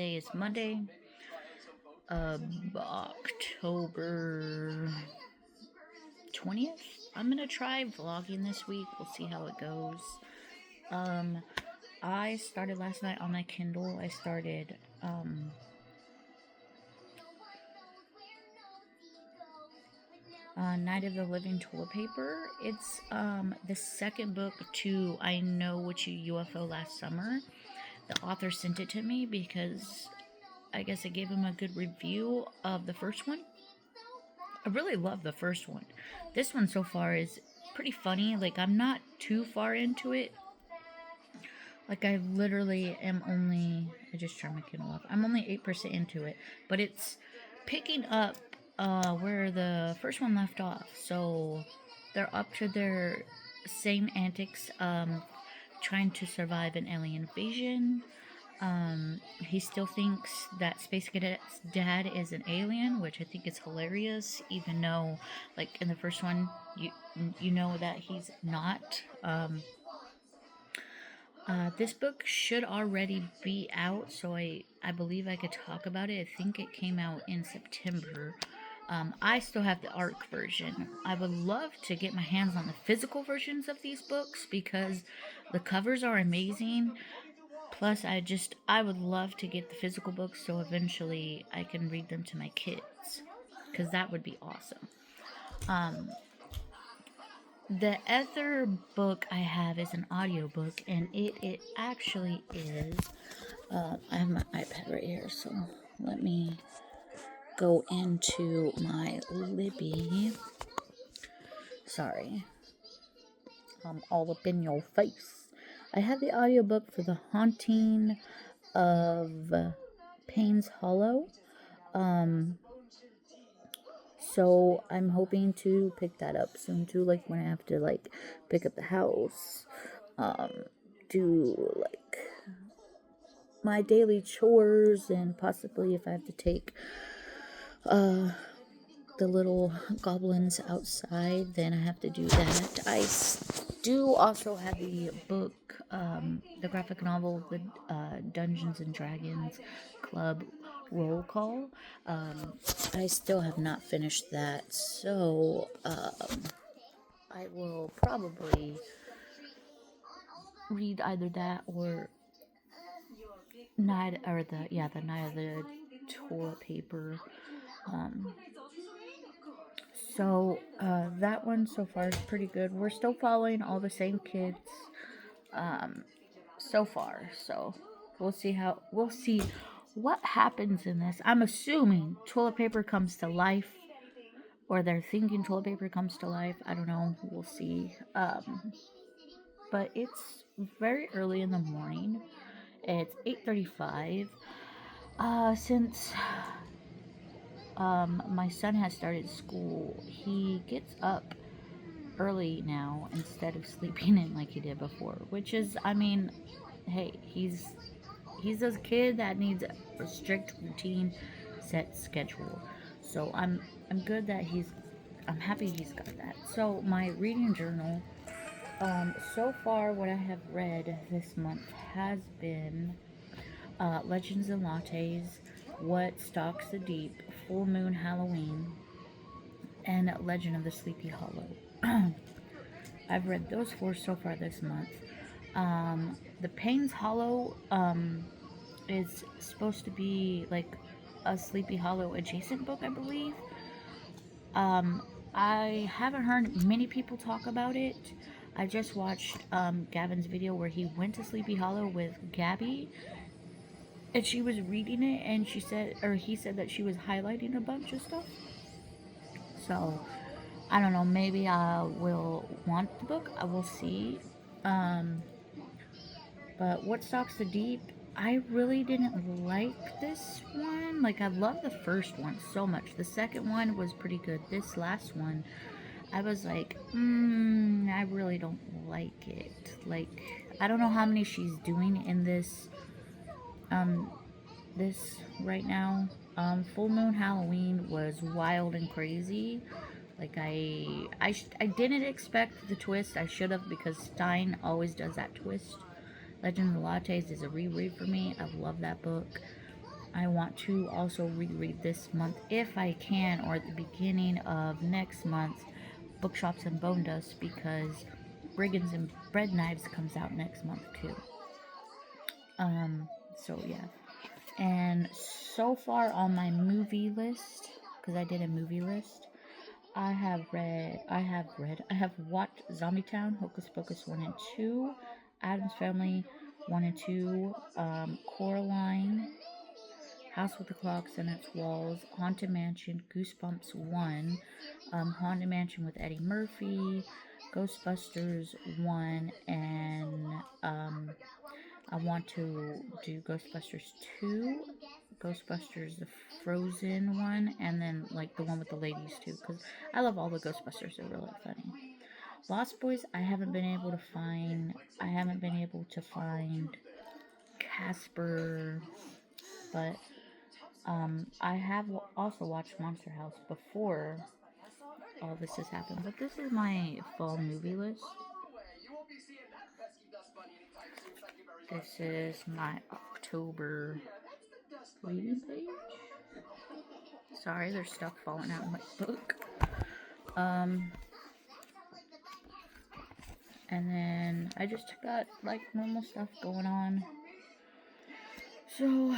Today is Monday, October 20th. I'm gonna try vlogging this week. We'll see how it goes. I started last night on my Kindle. I started, Night of the Living Toilet Paper. It's, the second book to I Know What You UFO last summer. The author sent it to me because I guess I gave him a good review of the first one. I really love the first one. This one so far is pretty funny. Like, I'm not too far into it. Like, I literally am only... I just turned my Kindle off. I'm only 8% into it. But it's picking up where the first one left off. So, they're up to their same antics, trying to survive an alien invasion. He still thinks that Space Cadet's dad is an alien, which I think is hilarious, even though, like, in the first one, you know that he's not. This book should already be out, so I believe I could talk about it. I think it came out in September. I still have the ARC version. I would love to get my hands on the physical versions of these books because the covers are amazing. Plus, I would love to get the physical books so eventually I can read them to my kids. Because that would be awesome. The other book I have is an audiobook, and it actually is... I have my iPad right here, so let me go into my Libby. Sorry. I'm all up in your face. I have the audiobook for The Haunting of Payne's Hollow. So I'm hoping to pick that up soon too, like when I have to like pick up the house, do like my daily chores, and possibly if I have to take the little goblins outside, then I have to do that. I do also have the book, the graphic novel, the Dungeons and Dragons Club Roll Call. I still have not finished that, so I will probably read either that or the Night of the Toilet Paper. So that one so far is pretty good. We're still following all the same kids so far, so we'll see what happens in this. I'm assuming toilet paper comes to life, or they're thinking toilet paper comes to life. I don't know. We'll see. But it's very early in the morning. It's 8:35. Since my son has started school, he gets up early now instead of sleeping in like he did before, which is, I mean, hey, he's a kid that needs a strict routine, set schedule. So I'm good that I'm happy he's got that. So my reading journal, so far what I have read this month has been Legends and Lattes, What Stalks the Deep, Full Moon Halloween, and Legend of the Sleepy Hollow. I've read those 4 so far this month. The Payne's Hollow is supposed to be like a Sleepy Hollow adjacent book, I believe. I haven't heard many people talk about it. I just watched Gavin's video where he went to Sleepy Hollow with Gabby, and she was reading it, and he said that she was highlighting a bunch of stuff. So I don't know, maybe I will want the book. I will see. But What Stalks the Deep, I really didn't like this one. Like, I love the first one so much. The second one was pretty good. This last one, I was like, I really don't like it. Like, I don't know how many she's doing in this right now. Full Moon Halloween was wild and crazy. Like, I didn't expect the twist. I should have, because Stein always does that twist. Legend of the Lattes is a reread for me. I love that book. I want to also reread this month, if I can, or at the beginning of next month, Bookshops and Bone Dust, because Brigands and Bread Knives comes out next month too. So yeah. And so far on my movie list, because I did a movie list, I have watched Zombie Town, Hocus Pocus 1 and 2, Addams Family 1 and 2, Coraline, House with the Clocks and Its Walls, Haunted Mansion, Goosebumps 1, Haunted Mansion with Eddie Murphy, Ghostbusters 1, and I want to do Ghostbusters 2, Ghostbusters the Frozen one, and then like the one with the ladies too, because I love all the Ghostbusters. They're really funny. Lost Boys, I haven't been able to find Casper, but I have also watched Monster House before all this has happened. But this is my fall movie list. This is my October reading page. Sorry, there's stuff falling out of my book. And then I just got like normal stuff going on. So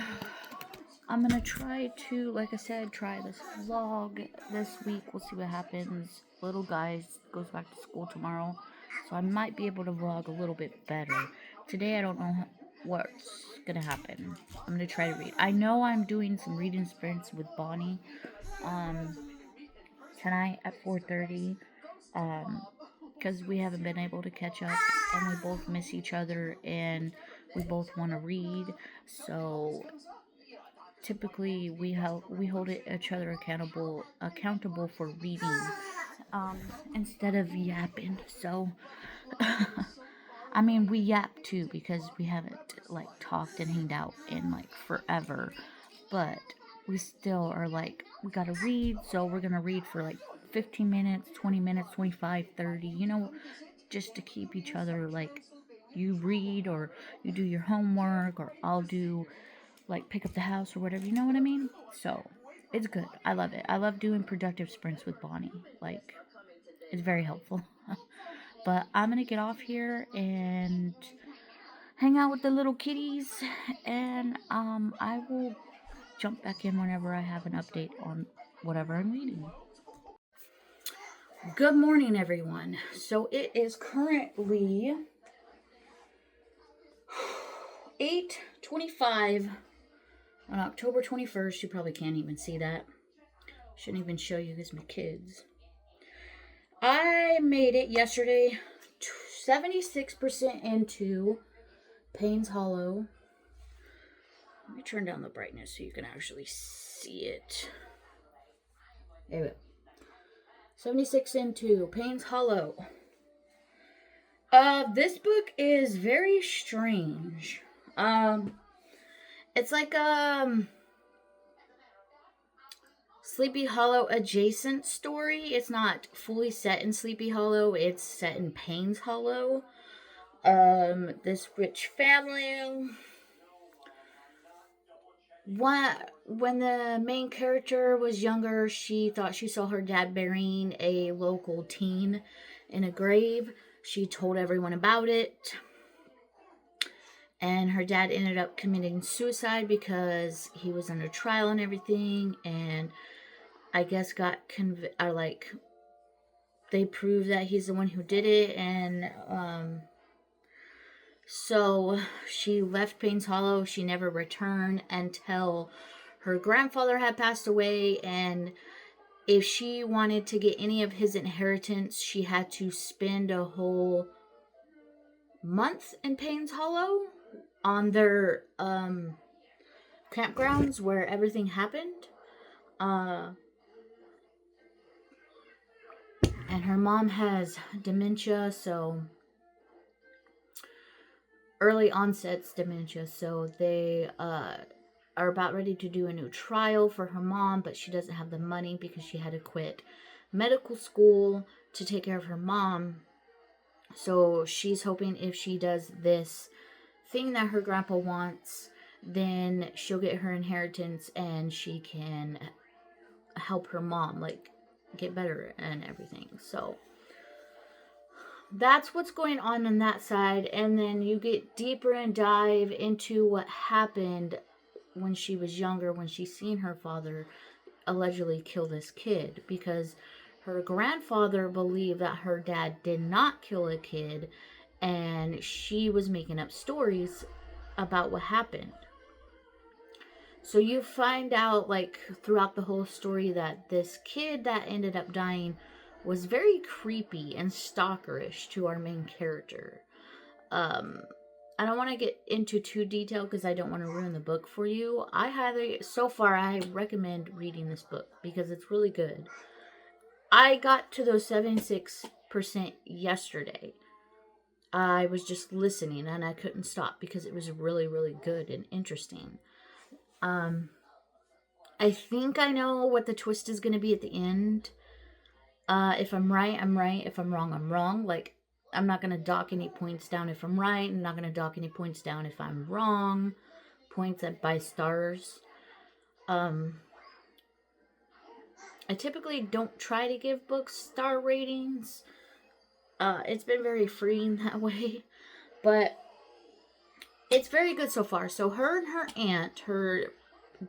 I'm gonna try to, like I said, try this vlog this week. We'll see what happens. Little guy goes back to school tomorrow, so I might be able to vlog a little bit better. Today I don't know what's gonna happen. I'm gonna try to read. I know I'm doing some reading sprints with Bonnie tonight at 4:30 because we haven't been able to catch up, and we both miss each other, and we both want to read. So typically we hold each other accountable for reading instead of yapping. So I mean, we yap too because we haven't like talked and hanged out in like forever, but we still are like, we gotta read, so we're gonna read for like 15 minutes, 20 minutes, 25, 30, just to keep each other, like, you read or you do your homework, or I'll do like pick up the house or whatever, you know what I mean? So it's good. I love it. I love doing productive sprints with Bonnie. Like, it's very helpful. But I'm gonna get off here and hang out with the little kitties, and I will jump back in whenever I have an update on whatever I'm reading. Good morning, everyone. So it is currently 8:25 on October 21st. You probably can't even see that. Shouldn't even show you this, my kids. I made it yesterday, 76% into Payne's Hollow. Let me turn down the brightness so you can actually see it. There we go. 76 into Payne's Hollow. This book is very strange. It's like Sleepy Hollow adjacent story. It's not fully set in Sleepy Hollow. It's set in Payne's Hollow. This rich family. When the main character was younger, she thought she saw her dad burying a local teen in a grave. She told everyone about it. And her dad ended up committing suicide because he was under trial and everything, and I guess got they proved that he's the one who did it, and so she left Payne's Hollow. She never returned until her grandfather had passed away, and if she wanted to get any of his inheritance, she had to spend a whole month in Payne's Hollow on their campgrounds where everything happened. And her mom has dementia, so early onset dementia, so they are about ready to do a new trial for her mom, but she doesn't have the money because she had to quit medical school to take care of her mom. So she's hoping if she does this thing that her grandpa wants, then she'll get her inheritance and she can help her mom, like, get better and everything. So that's what's going on that side. And then you get deeper and dive into what happened when she was younger, when she seen her father allegedly kill this kid, because her grandfather believed that her dad did not kill a kid, and she was making up stories about what happened. So you find out, like, throughout the whole story, that this kid that ended up dying was very creepy and stalkerish to our main character. I don't want to get into too detail because I don't want to ruin the book for you. So far, I recommend reading this book because it's really good. I got to those 76% yesterday. I was just listening and I couldn't stop because it was really, really good and interesting. I think I know what the twist is going to be at the end. If I'm right, I'm right. If I'm wrong, I'm wrong. Like, I'm not going to dock any points down if I'm right. I'm not going to dock any points down if I'm wrong. Points by stars. I typically don't try to give books star ratings. It's been very freeing that way. But it's very good so far. So her and her aunt, her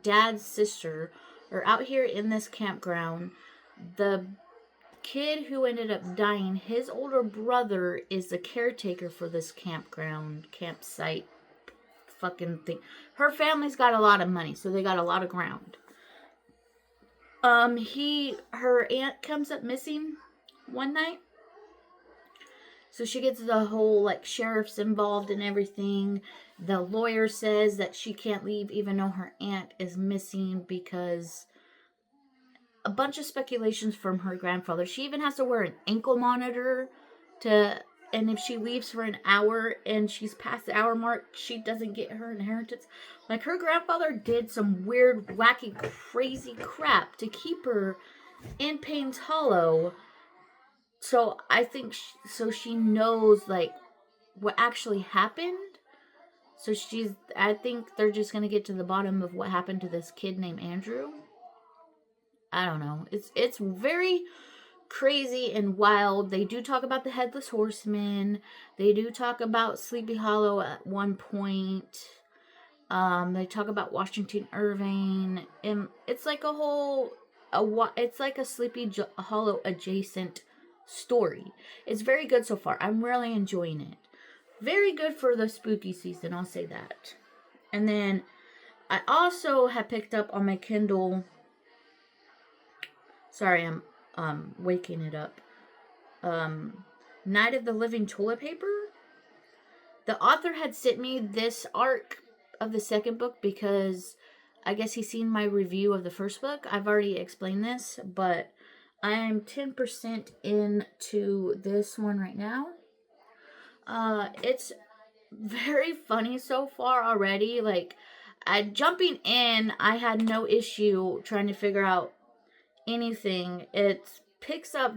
dad's sister, are out here in this campground. The kid who ended up dying, his older brother is the caretaker for this campsite fucking thing. Her family's got a lot of money, so they got a lot of ground. Her aunt comes up missing one night. So she gets the whole, like, sheriff's involved and everything. The lawyer says that she can't leave even though her aunt is missing because a bunch of speculations from her grandfather. She even has to wear an ankle monitor and if she leaves for an hour and she's past the hour mark, she doesn't get her inheritance. Like, her grandfather did some weird, wacky, crazy crap to keep her in Payne's Hollow. So I think she knows, like, what actually happened. So I think they're just going to get to the bottom of what happened to this kid named Andrew. I don't know. It's very crazy and wild. They do talk about the Headless Horseman. They do talk about Sleepy Hollow at one point. They talk about Washington Irving. And it's like it's like a Sleepy Hollow adjacent story. It's very good so far. I'm really enjoying it. Very good for the spooky season, I'll say that. And then I also have picked up on my Kindle. Sorry, I'm waking it up. Night of the Living Toilet Paper. The author had sent me this arc of the second book because I guess he's seen my review of the first book. I've already explained this, but I'm 10% into this one right now. It's very funny so far already. Like, jumping in, I had no issue trying to figure out anything. It picks up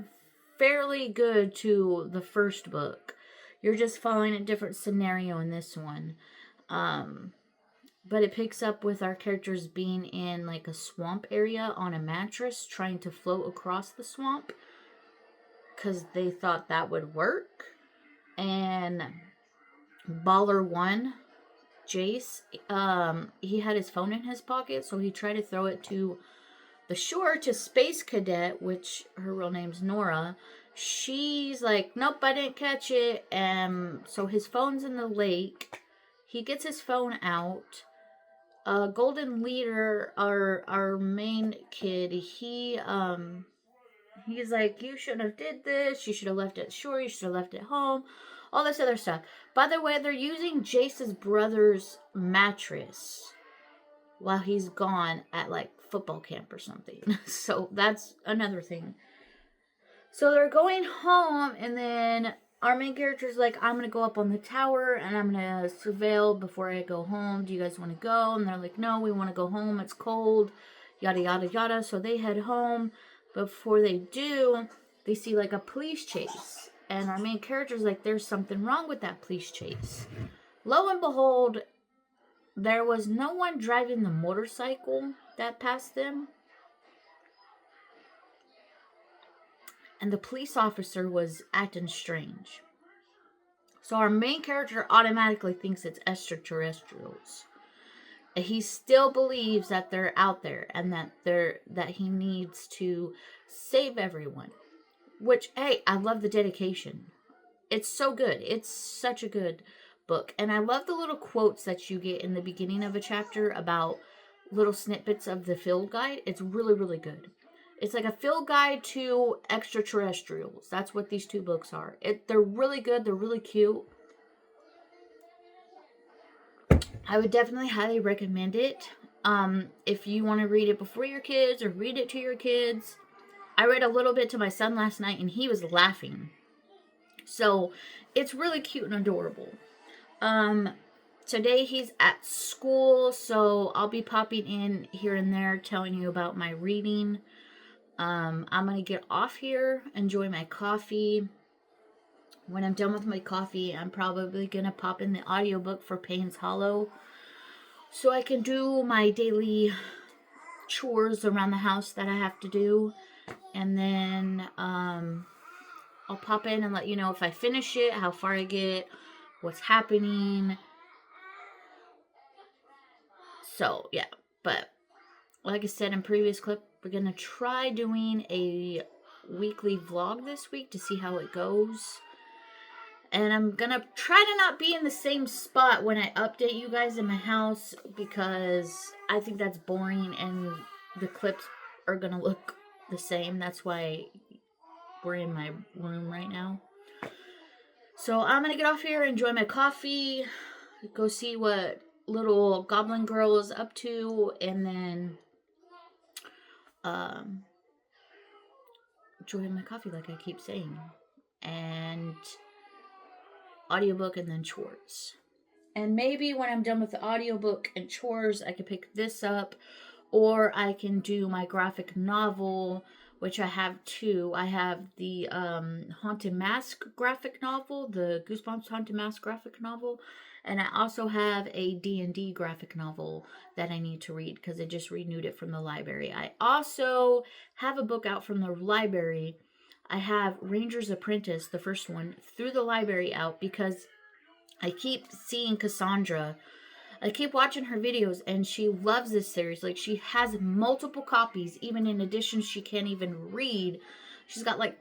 fairly good to the first book. You're just following a different scenario in this one. But it picks up with our characters being in, like, a swamp area on a mattress trying to float across the swamp because they thought that would work. And Baller 1, Jace, he had his phone in his pocket, so he tried to throw it to the shore to Space Cadet, which her real name's Nora. She's like, nope, I didn't catch it. So his phone's in the lake. He gets his phone out. Golden Leader, our main kid, he's like, you shouldn't have did this. You should have left it shore. You should have left it home. All this other stuff. By the way, they're using Jace's brother's mattress while he's gone at, like, football camp or something. So that's another thing. So they're going home, and then our main character's like, I'm going to go up on the tower, and I'm going to surveil before I go home. Do you guys want to go? And they're like, no, we want to go home. It's cold. Yada, yada, yada. So they head home. Before they do, they see, like, a police chase. And our main character's like, there's something wrong with that police chase. Lo and behold, there was no one driving the motorcycle that passed them. And the police officer was acting strange. So our main character automatically thinks it's extraterrestrials. He still believes that they're out there and that he needs to save everyone. Which, hey, I love the dedication. It's so good. It's such a good book. And I love the little quotes that you get in the beginning of a chapter about little snippets of the field guide. It's really, really good. It's like a field guide to extraterrestrials. That's what these two books are. They're really good. They're really cute. I would definitely highly recommend it. If you want to read it before your kids or read it to your kids. I read a little bit to my son last night and he was laughing. So it's really cute and adorable. Today he's at school, so I'll be popping in here and there telling you about my reading. I'm going to get off here, enjoy my coffee. When I'm done with my coffee, I'm probably going to pop in the audiobook for Payne's Hollow so I can do my daily chores around the house that I have to do. And then I'll pop in and let you know if I finish it, how far I get, what's happening. So, yeah. But, like I said in previous clip, we're going to try doing a weekly vlog this week to see how it goes. And I'm going to try to not be in the same spot when I update you guys in my house, because I think that's boring and the clips are going to look the same. That's why we're in my room right now. So I'm going to get off here, enjoy my coffee, go see what little goblin girl is up to, and then enjoy my coffee like I keep saying. And audiobook and then chores. And maybe when I'm done with the audiobook and chores, I can pick this up, or I can do my graphic novel, which I have two. I have the Haunted Mask graphic novel, the Goosebumps Haunted Mask graphic novel, and I also have a D&D graphic novel that I need to read because I just renewed it from the library. I also have a book out from the library. I have Ranger's Apprentice, the first one, through the library out because I keep seeing Cassandra. I keep watching her videos and she loves this series. Like, she has multiple copies. Even in addition, she can't even read. She's got like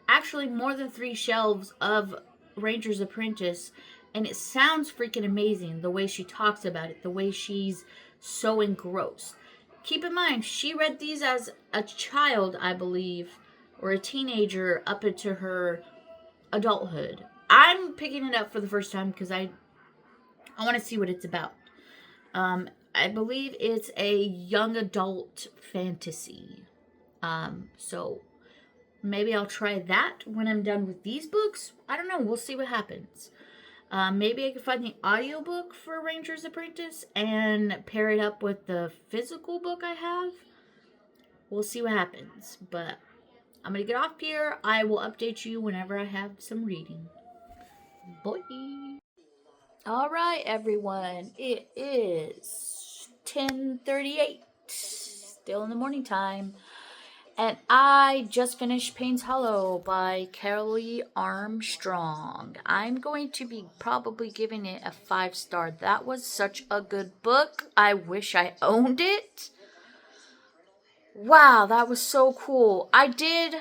actually more than 3 shelves of Ranger's Apprentice. And it sounds freaking amazing the way she talks about it, the way she's so engrossed. Keep in mind, she read these as a child, I believe, or a teenager up into her adulthood. I'm picking it up for the first time because I want to see what it's about. I believe it's a young adult fantasy. So maybe I'll try that when I'm done with these books. I don't know. We'll see what happens. Maybe I can find the audiobook for Ranger's Apprentice and pair it up with the physical book I have. We'll see what happens. But I'm going to get off here. I will update you whenever I have some reading. Bye. All right, everyone. It is 10:38. Still in the morning time. And I just finished Payne's Hollow by Carly Armstrong. I'm going to be probably giving it a 5-star. That was such a good book. I wish I owned it. Wow, that was so cool. I did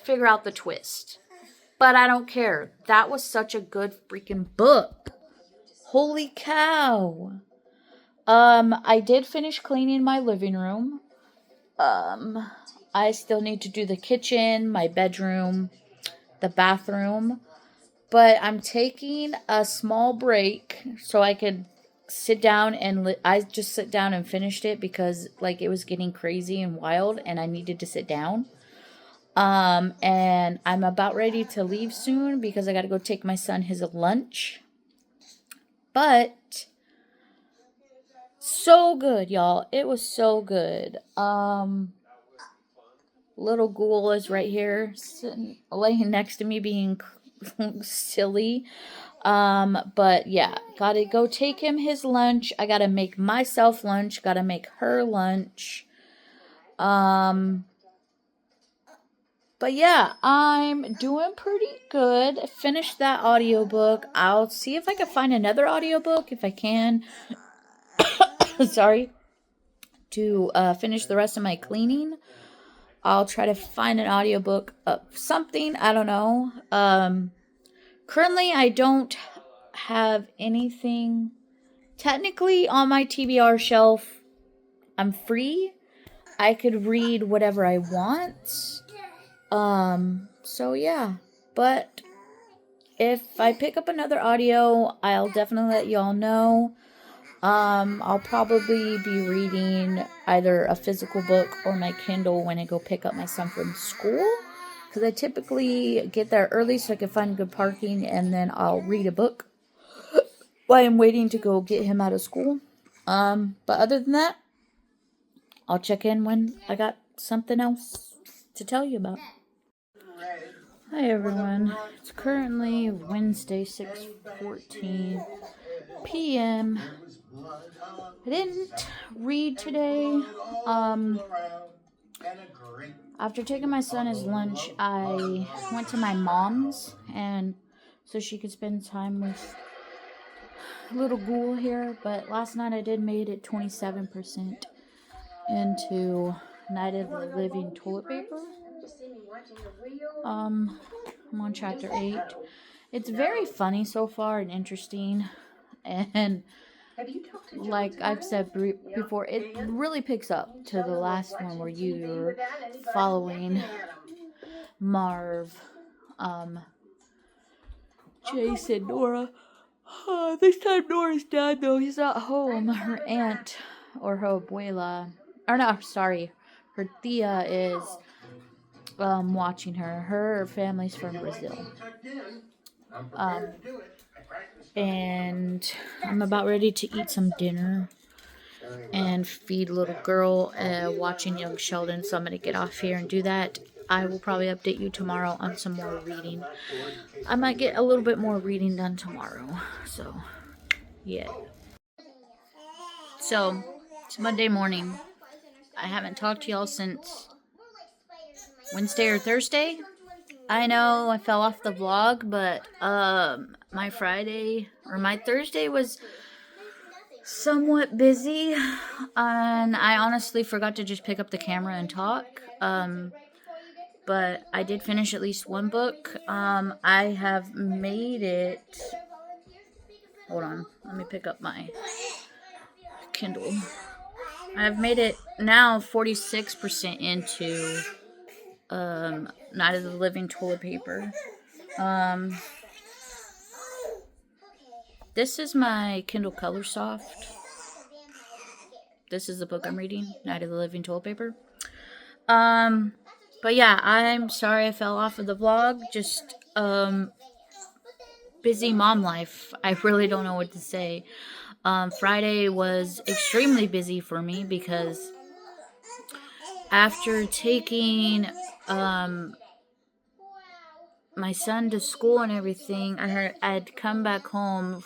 figure out the twist, but I don't care. That was such a good freaking book. Holy cow. I did finish cleaning my living room. I still need to do the kitchen, my bedroom, the bathroom. But I'm taking a small break so I could sit down and I just sit down and finished it because like it was getting crazy and wild and I needed to sit down. And I'm about ready to leave soon because I got to go take my son his lunch. But so good, y'all. It was so good. Little Ghoul is right here, laying next to me being silly. But yeah, Gotta go take him his lunch. I gotta make myself lunch. Gotta make her lunch. But yeah, I'm doing pretty good. I finished that audiobook. I'll see if I can find another audiobook if I can. Sorry. To finish the rest of my cleaning. I'll try to find an audiobook of something. I don't know. Currently, I don't have anything technically on my TBR shelf. I'm free. I could read whatever I want. So yeah. But if I pick up another audio, I'll definitely let y'all know. I'll probably be reading either a physical book or my Kindle when I go pick up my son from school. Because I typically get there early so I can find good parking, and then I'll read a book while I'm waiting to go get him out of school. But other than that, I'll check in when I got something else to tell you about. Hi everyone. It's currently Wednesday, 6:14 p.m. I didn't read today. After taking my son his lunch, I went to my mom's and so she could spend time with little Ghoul here. But last night I did made it 27% into Night of the Living toilet paper. I'm on chapter 8. It's very funny so far and interesting, and like I've said before, it really picks up to the last one where you're following Marv, Jason, Nora. This time Nora's dad though, he's not home. Her aunt, or her abuela, or no, sorry, her tia is watching her. Her family's from Brazil. And I'm about ready to eat some dinner and feed little girl, watching Young Sheldon, so I'm going to get off here and do that. I will probably update you tomorrow on some more reading. I might get a little bit more reading done tomorrow, so yeah. So, it's Monday morning. I haven't talked to y'all since Wednesday or Thursday. I know I fell off the vlog, but my Thursday was somewhat busy, and I honestly forgot to just pick up the camera and talk. But I did finish at least one book. I have made it. Hold on, let me pick up my Kindle. I've made it now 46% into Night of the Living toilet paper. This is my Kindle Color Soft. This is the book I'm reading, Night of the Living toilet paper. But yeah, I'm sorry I fell off of the vlog. Just busy mom life. I really don't know what to say. Friday was extremely busy for me because after taking my son to school and everything, I'd come back home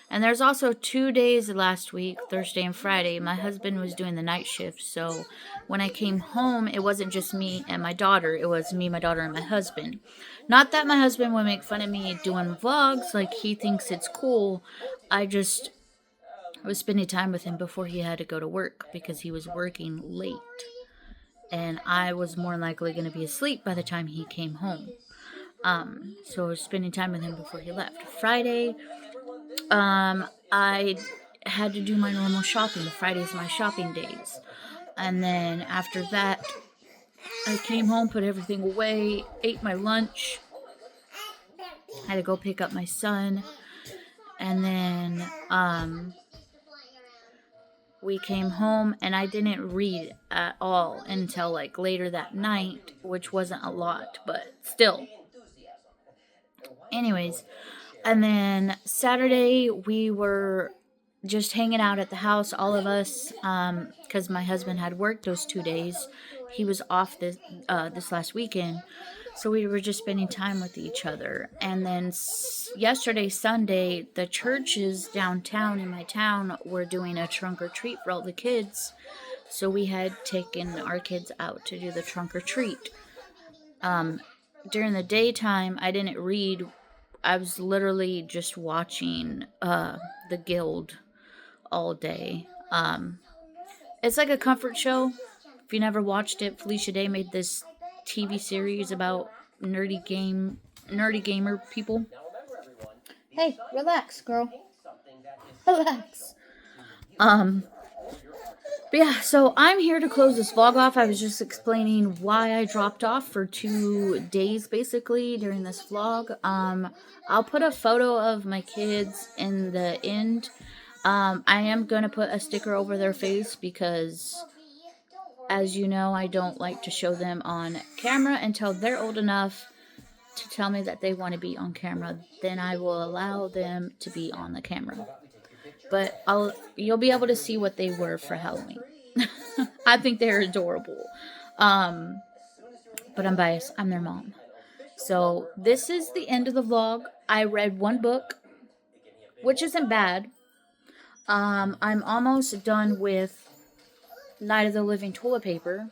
and there's also 2 days last week, Thursday and Friday. My husband was doing the night shift, so when I came home, it wasn't just me and my daughter. It was me, my daughter, and my husband. Not that my husband would make fun of me doing vlogs, like he thinks it's cool. I just was spending time with him before he had to go to work because he was working late. And I was more likely going to be asleep by the time he came home. So I was spending time with him before he left. Friday, I had to do my normal shopping. Friday's my shopping days. And then after that, I came home, put everything away, ate my lunch. I had to go pick up my son. And then, we came home and I didn't read at all until like later that night, which wasn't a lot, but still. Anyways, and then Saturday we were just hanging out at the house, all of us, because my husband had worked those 2 days. He was off this last weekend, so we were just spending time with each other. And then yesterday, Sunday, the churches downtown in my town were doing a trunk or treat for all the kids. So we had taken our kids out to do the trunk or treat. During the daytime, I didn't read. I was literally just watching the Guild all day. It's like a comfort show. If you never watched it, Felicia Day made this TV series about nerdy gamer people. Hey, relax, girl. Relax. But yeah, so I'm here to close this vlog off. I was just explaining why I dropped off for 2 days, basically, during this vlog. I'll put a photo of my kids in the end. I am going to put a sticker over their face because, as you know, I don't like to show them on camera until they're old enough to tell me that they want to be on camera. Then I will allow them to be on the camera. But you'll be able to see what they were for Halloween. I think they're adorable. But I'm biased. I'm their mom. So this is the end of the vlog. I read 1 book, which isn't bad. I'm almost done with Night of the Living Toilet Paper.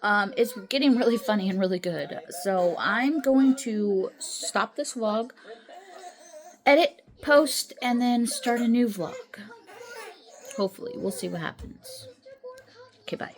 It's getting really funny and really good. So I'm going to stop this vlog, edit, post, and then start a new vlog. Hopefully. We'll see what happens. Okay, bye.